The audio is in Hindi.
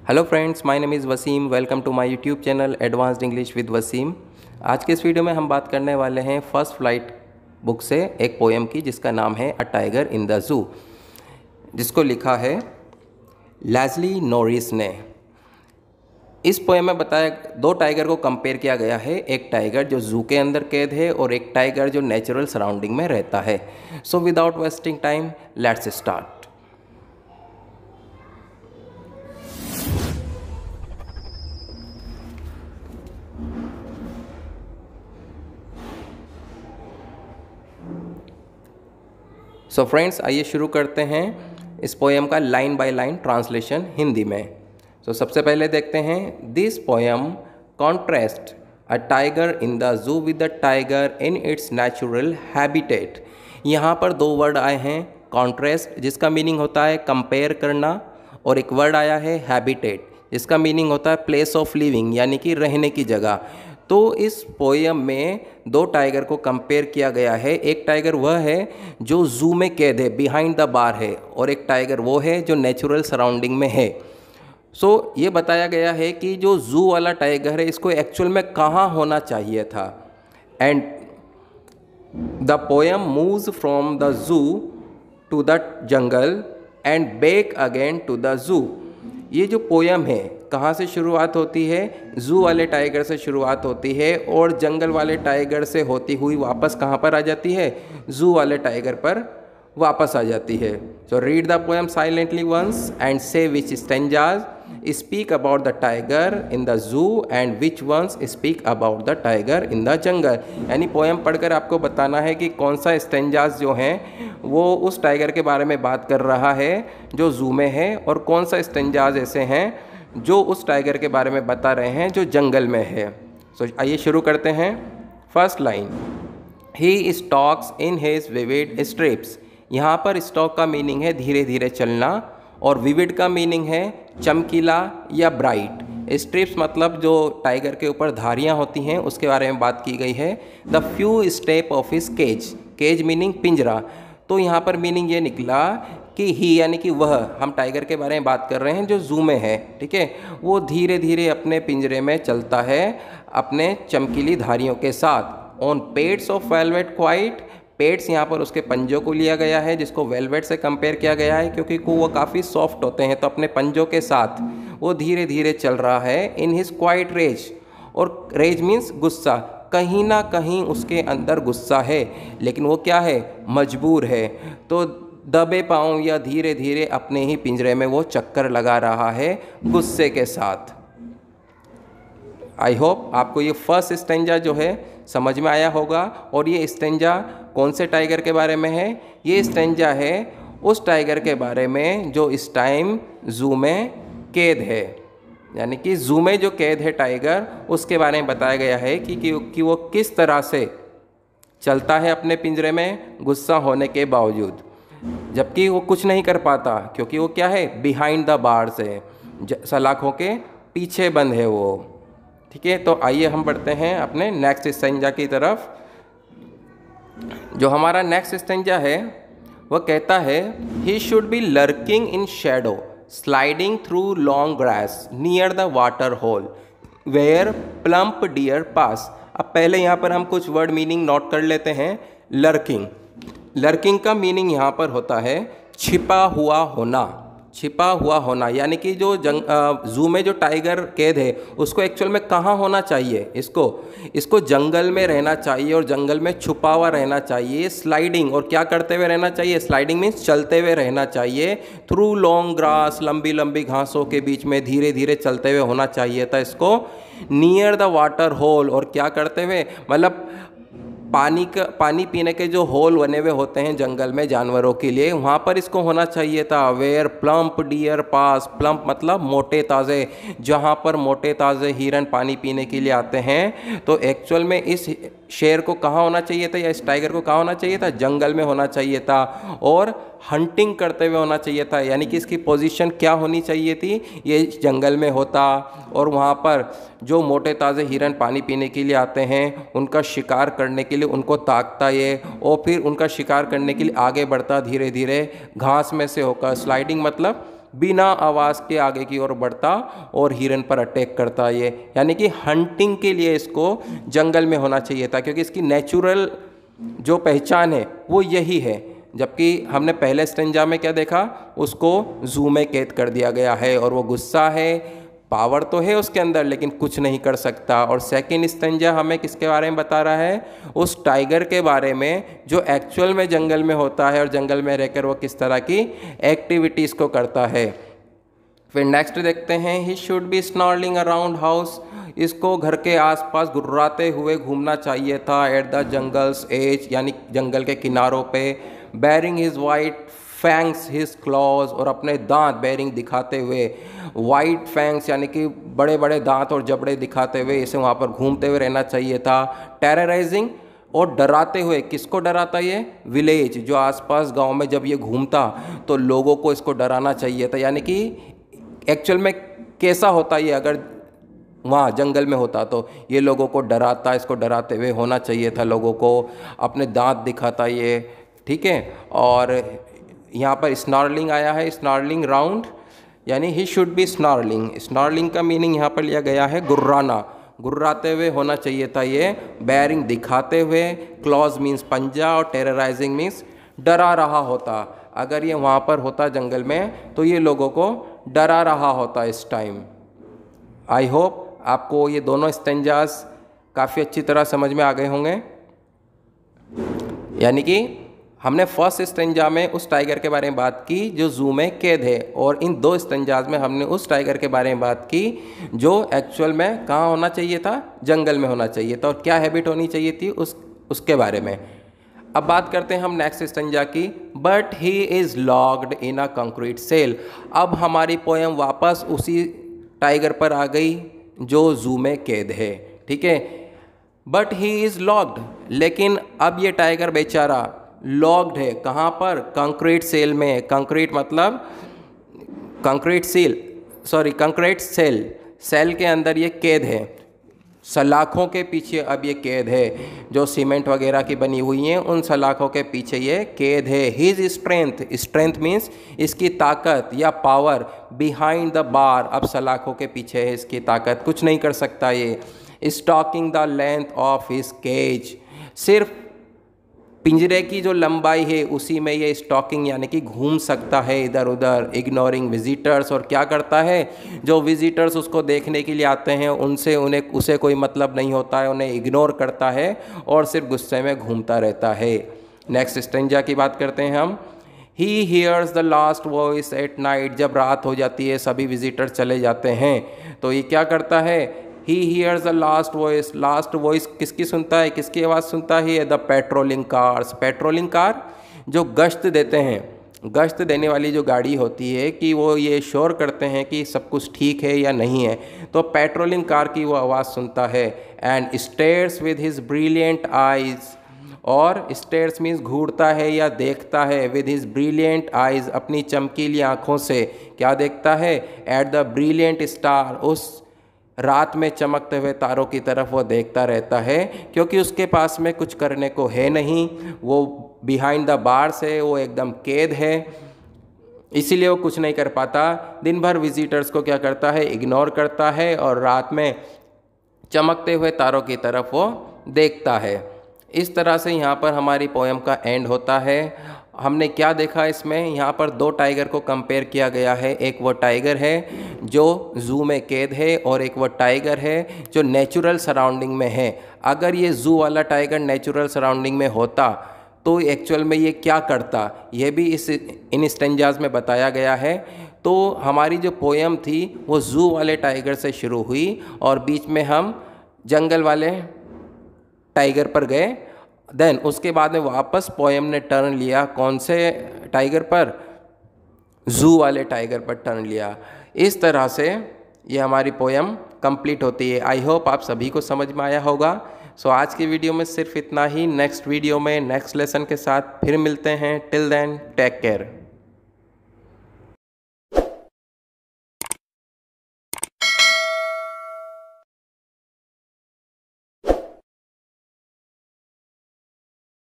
Hello friends, my name is Wasim. Welcome to my YouTube channel advanced English with Wasim. आज के इस वीडियो में हम बात करने वाले हैं फर्स्ट फ्लाइट बुक से एक पोएम की जिसका नाम है अ टाइगर इन द जू, जिसको लिखा है लेस्ली नॉरिस ने। इस पोएम में बताया दो टाइगर को कंपेयर किया गया है, एक टाइगर जो जू के अंदर कैद है और एक टाइगर जो नेचुरल सराउंडिंग में रहता है। So without wasting time let's start. So friends, आइए शुरू करते हैं इस पोएम का line by line translation Hindi में। सबसे पहले देखते हैं this poem contrast a tiger in the जू with the tiger in its natural habitat. यहाँ पर दो वर्ड आए हैं, कॉन्ट्रास्ट जिसका मीनिंग होता है कंपेयर करना, और एक वर्ड आया है हैबिटेट जिसका मीनिंग होता है प्लेस ऑफ लिविंग यानी कि रहने की जगह। तो इस पोएम में दो टाइगर को कंपेयर किया गया है। एक टाइगर वह है जो जू में कैद है, बिहाइंड द बार है, और एक टाइगर वो है जो नेचुरल सराउंडिंग में है। ये बताया गया है कि जो जू वाला टाइगर है इसको एक्चुअल में कहाँ होना चाहिए था। And the poem moves from the zoo to the jungle and back again to the zoo. ये जो पोएम है कहाँ से शुरुआत होती है? जू वाले टाइगर से शुरुआत होती है और जंगल वाले टाइगर से होती हुई वापस कहाँ पर आ जाती है? जू वाले टाइगर पर वापस आ जाती है। So read the poem silently once and से which stanzas speak about the tiger in the zoo and which ones speak about the tiger in the jungle. यानी पोएम पढ़कर आपको बताना है कि कौन सा स्टेंजाज जो हैं वो उस टाइगर के बारे में बात कर रहा है जो जू में है, और कौन सा स्टेंजाज ऐसे हैं जो उस टाइगर के बारे में बता रहे हैं जो जंगल में है। आइए शुरू करते हैं। First line, he stocks in his vivid strips. यहाँ पर स्टॉक का मीनिंग है धीरे धीरे चलना, और विविड का मीनिंग है चमकीला या ब्राइट। स्ट्रिप्स मतलब जो टाइगर के ऊपर धारियाँ होती हैं उसके बारे में बात की गई है। The few step of his cage, cage meaning पिंजरा। तो यहाँ पर मीनिंग ये निकला कि ही यानी कि वह, हम टाइगर के बारे में बात कर रहे हैं जो जू में है, ठीक है, वो धीरे धीरे अपने पिंजरे में चलता है अपने चमकीली धारियों के साथ। On pads of velvet quiet, pads यहाँ पर उसके पंजों को लिया गया है जिसको वेलवेट से कंपेयर किया गया है क्योंकि वो काफ़ी सॉफ्ट होते हैं। तो अपने पंजों के साथ वो धीरे धीरे चल रहा है इन हिज क्वाइट रेज, और रेज मीन्स गुस्सा। कहीं ना कहीं उसके अंदर गुस्सा है, लेकिन वो क्या है? मजबूर है। तो दबे पाँव या धीरे धीरे अपने ही पिंजरे में वो चक्कर लगा रहा है गुस्से के साथ। आई होप आपको ये फर्स्ट स्टेंजा जो है समझ में आया होगा। और ये स्टेंजा कौन से टाइगर के बारे में है? ये स्टेंजा है उस टाइगर के बारे में जो इस टाइम जू में कैद है, यानी कि जू में जो कैद है टाइगर, उसके बारे में बताया गया है कि वो किस तरह से चलता है अपने पिंजरे में गुस्सा होने के बावजूद, जबकि वो कुछ नहीं कर पाता क्योंकि वो क्या है? बिहाइंड द बार्स है, सलाखों के पीछे बंद है वो, ठीक है। तो आइए हम बढ़ते हैं अपने नेक्स्ट स्टेंजा की तरफ। जो हमारा नेक्स्ट स्टेंजा है वह कहता है he should be lurking in shadow sliding through long grass near the water hole where plump deer pass. अब पहले यहाँ पर हम कुछ वर्ड मीनिंग नोट कर लेते हैं। लर्किंग, लर्किंग का मीनिंग यहाँ पर होता है छिपा हुआ होना। छिपा हुआ होना यानी कि जो जू में जो टाइगर कैद है उसको एक्चुअल में कहाँ होना चाहिए? इसको जंगल में रहना चाहिए और जंगल में छुपा हुआ रहना चाहिए। स्लाइडिंग, और क्या करते हुए रहना चाहिए? स्लाइडिंग मीन्स चलते हुए रहना चाहिए। थ्रू लॉन्ग ग्रास, लंबी लंबी घासों के बीच में धीरे धीरे चलते हुए होना चाहिए था इसको। नियर द वाटर होल, और क्या करते हुए? मतलब पानी पीने के जो होल बने हुए होते हैं जंगल में जानवरों के लिए, वहाँ पर इसको होना चाहिए था। Where plump deer pass, plump मतलब मोटे ताज़े, जहाँ पर मोटे ताज़े हिरन पानी पीने के लिए आते हैं। तो एक्चुअल में इस शेर को कहाँ होना चाहिए था, या इस टाइगर को कहाँ होना चाहिए था? जंगल में होना चाहिए था, और हंटिंग करते हुए होना चाहिए था। यानी कि इसकी पोजीशन क्या होनी चाहिए थी? ये जंगल में होता, और वहाँ पर जो मोटे ताज़े हिरन पानी पीने के लिए आते हैं उनका शिकार करने के लिए उनको ताकता ये, और फिर उनका शिकार करने के लिए आगे बढ़ता धीरे धीरे घास में से होकर। स्लाइडिंग मतलब बिना आवाज़ के आगे की ओर बढ़ता और हिरन पर अटैक करता। ये यानी कि हंटिंग के लिए इसको जंगल में होना चाहिए था, क्योंकि इसकी नेचुरल जो पहचान है वो यही है। जबकि हमने पहले स्टेंजा में क्या देखा, उसको जू में कैद कर दिया गया है और वो गुस्सा है, पावर तो है उसके अंदर लेकिन कुछ नहीं कर सकता। और सेकंड स्टेंजा हमें किसके बारे में बता रहा है, उस टाइगर के बारे में जो एक्चुअल में जंगल में होता है और जंगल में रहकर वो किस तरह की एक्टिविटीज़ को करता है। फिर नेक्स्ट देखते हैं, he should be snarling around house, इसको घर के आसपास गुर्राते हुए घूमना चाहिए था। एट द जंगल्स एज, यानी जंगल के किनारों पे। Bearing his white fangs his clause, और अपने दांत बैरिंग दिखाते हुए, वाइट फैंग्स यानी कि बड़े बड़े दांत और जबड़े दिखाते हुए इसे वहाँ पर घूमते हुए रहना चाहिए था। टेरराइजिंग, और डराते हुए, किसको डराता ये, विलेज जो आसपास गांव में जब ये घूमता तो लोगों को इसको डराना चाहिए था। यानी कि एक्चुअल में कैसा होता ये अगर वहाँ जंगल में होता तो ये लोगों को डराता, इसको डराते हुए होना चाहिए था लोगों को। अपने दांत दिखाता ये, ठीक है। और यहाँ पर स्नॉर्लिंग आया है, स्नॉर्लिंग राउंड, यानी ही शुड बी स्नॉर्लिंग। स्नॉर्लिंग का मीनिंग यहाँ पर लिया गया है गुर्राना, गुर्राते हुए होना चाहिए था ये। बैरिंग दिखाते हुए, क्लॉज मीन्स पंजा, और टेरराइजिंग मीन्स डरा रहा होता। अगर ये वहाँ पर होता जंगल में तो ये लोगों को डरा रहा होता इस टाइम। आई होप आपको ये दोनों स्टेंजास काफ़ी अच्छी तरह समझ में आ गए होंगे। यानी कि हमने फर्स्ट स्टेंजा में उस टाइगर के बारे में बात की जो जू में कैद है, और इन दो स्टेंजाज में हमने उस टाइगर के बारे में बात की जो एक्चुअल में कहाँ होना चाहिए था, जंगल में होना चाहिए था, और क्या हैबिट होनी चाहिए थी उसके बारे में। अब बात करते हैं हम नेक्स्ट स्टेंजा की, but he is locked in a concrete cell. अब हमारी पोएम वापस उसी टाइगर पर आ गई जो जू में कैद है, ठीक है। बट ही इज़ लॉक्ड, लेकिन अब ये टाइगर बेचारा लॉक्ड है, कहाँ पर, कंक्रीट सेल में। कंक्रीट मतलब concrete seal, sorry concrete cell, cell के अंदर ये कैद है, सलाखों के पीछे अब ये कैद है, जो सीमेंट वगैरह की बनी हुई हैं उन सलाखों के पीछे ये कैद है। हिज स्ट्रेंथ, स्ट्रेंथ मीन्स इसकी ताकत या पावर, बिहाइंड द बार, अब सलाखों के पीछे है इसकी ताकत, कुछ नहीं कर सकता ये। Stalking the length of his cage, सिर्फ पिंजरे की जो लंबाई है उसी में ये स्टॉकिंग यानी कि घूम सकता है इधर उधर। इग्नोरिंग विजिटर्स, और क्या करता है, जो विजिटर्स उसको देखने के लिए आते हैं उसे कोई मतलब नहीं होता है, उन्हें इग्नोर करता है और सिर्फ गुस्से में घूमता रहता है। नेक्स्ट स्टेंजा की बात करते हैं हम। He hears the last voice at night, जब रात हो जाती है सभी विजिटर्स चले जाते हैं तो ये क्या करता है, he hears the last voice. Last voice किसकी सुनता है, किसकी आवाज़ सुनता है, the patrolling cars. Patrolling car जो गश्त देते हैं, गश्त देने वाली जो गाड़ी होती है कि वो ये श्योर करते हैं कि सब कुछ ठीक है या नहीं है, तो पेट्रोलिंग कार की वो आवाज़ सुनता है। And stairs with his brilliant eyes, और स्टेयर्स मीन्स घूरता है या देखता है, विद हिज ब्रिलियंट आइज़, अपनी चमकीली आँखों से क्या देखता है, एट द ब्रिलियंट स्टार, उस रात में चमकते हुए तारों की तरफ वो देखता रहता है, क्योंकि उसके पास में कुछ करने को है नहीं, वो बिहाइंड द बार्स है, वो एकदम कैद है, इसीलिए वो कुछ नहीं कर पाता। दिन भर विजिटर्स को क्या करता है, इग्नोर करता है, और रात में चमकते हुए तारों की तरफ वो देखता है। इस तरह से यहाँ पर हमारी पोएम का एंड होता है। हमने क्या देखा इसमें, यहाँ पर दो टाइगर को कंपेयर किया गया है। एक वो टाइगर है जो जू में कैद है, और एक वो टाइगर है जो नेचुरल सराउंडिंग में है। अगर ये जू वाला टाइगर नेचुरल सराउंडिंग में होता तो एक्चुअल में ये क्या करता, ये भी इन स्टेंजाज में बताया गया है। तो हमारी जो पोएम थी वो जू वाले टाइगर से शुरू हुई और बीच में हम जंगल वाले टाइगर पर गए। देन उसके बाद में वापस पोएम ने टर्न लिया कौन से टाइगर पर, जू वाले टाइगर पर टर्न लिया। इस तरह से ये हमारी पोएम कंप्लीट होती है। आई होप आप सभी को समझ में आया होगा। सो आज की वीडियो में सिर्फ इतना ही। नेक्स्ट वीडियो में नेक्स्ट लेसन के साथ फिर मिलते हैं। Till then take care.